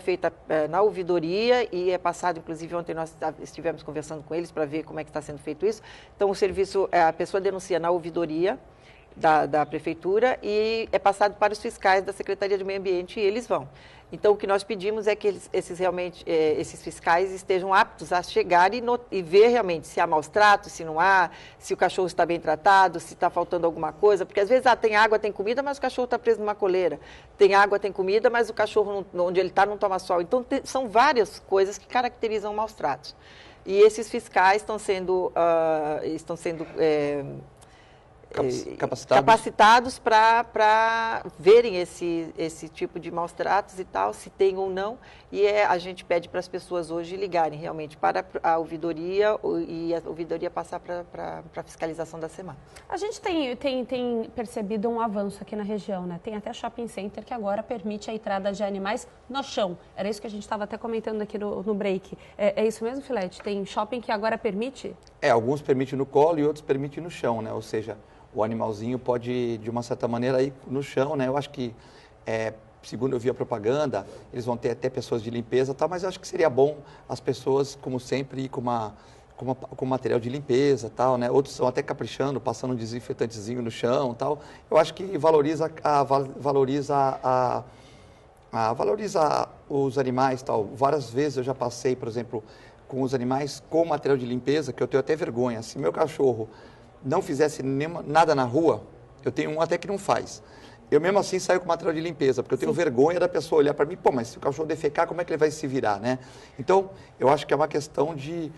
na ouvidoria e é passado, inclusive ontem nós estivemos conversando com eles para ver como é que está sendo feito isso. Então, o serviço, a pessoa denuncia na ouvidoria, da Prefeitura e é passado para os fiscais da Secretaria de Meio Ambiente e eles vão. Então, o que nós pedimos é que esses fiscais estejam aptos a chegar e ver realmente se há maus tratos, se não há, se o cachorro está bem tratado, se está faltando alguma coisa, porque às vezes tem água, tem comida, mas o cachorro está preso numa coleira. Tem água, tem comida, mas o cachorro, onde ele está, não toma sol. Então, são várias coisas que caracterizam maus tratos. E esses fiscais estão sendo capacitados para verem esse tipo de maus tratos e tal, se tem ou não. E a gente pede para as pessoas hoje ligarem realmente para a ouvidoria e a ouvidoria passar para a fiscalização da semana. A gente tem percebido um avanço aqui na região, né? Tem até shopping center que agora permite a entrada de animais no chão. Era isso que a gente estava até comentando aqui no break. É isso mesmo, Filete? Tem shopping que agora permite? Alguns permitem no colo e outros permitem no chão, né? Ou seja, o animalzinho pode, de uma certa maneira, ir no chão, né? Eu acho que, segundo eu vi a propaganda, eles vão ter até pessoas de limpeza, tá? Mas eu acho que seria bom as pessoas, como sempre, ir com material de limpeza, tal, né? Outros estão até caprichando, passando um desinfetantezinho no chão, tal. Eu acho que valoriza os animais, tal. Várias vezes eu já passei, por exemplo, com os animais com material de limpeza, que eu tenho até vergonha. Se meu cachorro não fizesse nada na rua, eu tenho um até que não faz. Eu mesmo assim saio com material de limpeza, porque eu tenho vergonha da pessoa olhar para mim, pô, mas se o cachorro defecar, como é que ele vai se virar, né? Então, eu acho que é uma questão de...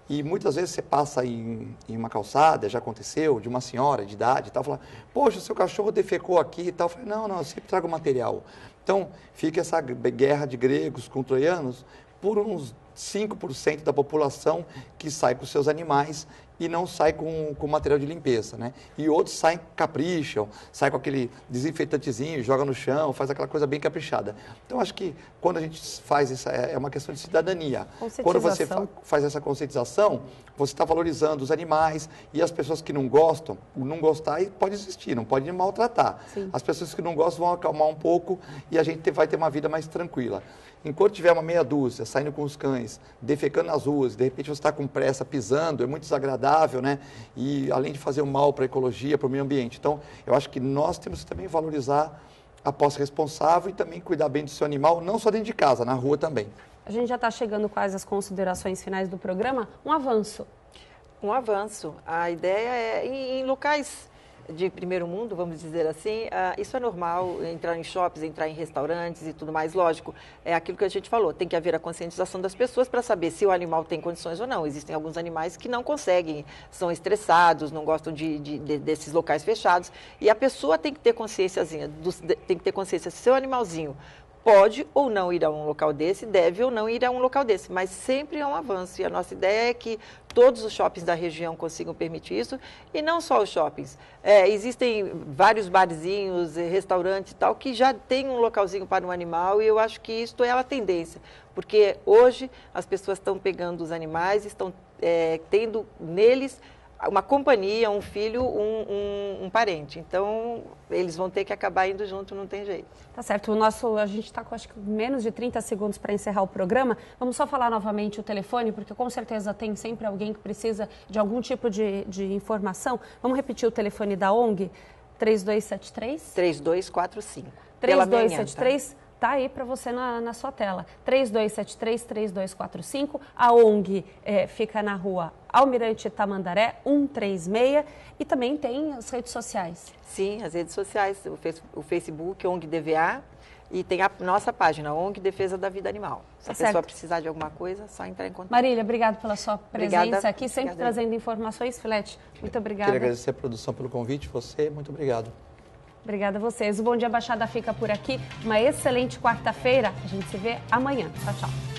E muitas vezes você passa em uma calçada, já aconteceu, de uma senhora de idade e tal, fala, poxa, seu cachorro defecou aqui e tal. Eu falei, não, eu sempre trago material. Então, fica essa guerra de gregos com troianos por uns 5% da população que sai com seus animais e não sai com material de limpeza, né? E outros saem, capricham, saem com aquele desinfetantezinho, joga no chão, faz aquela coisa bem caprichada. Então, acho que quando a gente faz isso, é uma questão de cidadania. Quando você faz essa conscientização, você está valorizando os animais e as pessoas que não gostam, não gostar pode existir, não pode maltratar. Sim. As pessoas que não gostam vão acalmar um pouco e a gente vai ter uma vida mais tranquila. Enquanto tiver uma meia dúzia, saindo com os cães, defecando nas ruas, de repente você está com pressa, pisando, é muito desagradável, né? E além de fazer um mal para a ecologia, para o meio ambiente. Então, eu acho que nós temos que também valorizar a posse responsável e também cuidar bem do seu animal, não só dentro de casa, na rua também. A gente já está chegando quase às considerações finais do programa. Um avanço. Um avanço. A ideia é, em locais de primeiro mundo, vamos dizer assim, isso é normal, entrar em shoppings, entrar em restaurantes e tudo mais, lógico, é aquilo que a gente falou, tem que haver a conscientização das pessoas para saber se o animal tem condições ou não. Existem alguns animais que não conseguem, são estressados, não gostam desses locais fechados, e a pessoa tem que ter consciênciazinha, tem que ter consciência se seu animalzinho pode ou não ir a um local desse, deve ou não ir a um local desse, mas sempre é um avanço. E a nossa ideia é que todos os shoppings da região consigam permitir isso, e não só os shoppings. Existem vários barzinhos, restaurantes e tal, que já tem um localzinho para um animal, e eu acho que isto é a tendência, porque hoje as pessoas estão pegando os animais, estão tendo neles uma companhia, um filho, um parente. Então, eles vão ter que acabar indo junto, não tem jeito. Tá certo. A gente está com acho que menos de 30 segundos para encerrar o programa. Vamos só falar novamente o telefone, porque com certeza tem sempre alguém que precisa de algum tipo de informação. Vamos repetir o telefone da ONG? 3273? 3245. 3273. Está aí para você na sua tela, 3273-3245, a ONG fica na rua Almirante Tamandaré, 136, e também tem as redes sociais. Sim, as redes sociais, o Facebook, ONG DVA, e tem a nossa página, ONG Defesa da Vida Animal. Se a pessoa precisar de alguma coisa, é só entrar em contato. Marília, obrigado pela sua presença aqui, sempre trazendo informações. Filete, muito obrigada. Queria agradecer a produção pelo convite, você, muito obrigado. Obrigada a vocês. O Bom Dia Baixada fica por aqui. Uma excelente quarta-feira. A gente se vê amanhã. Tchau, tchau.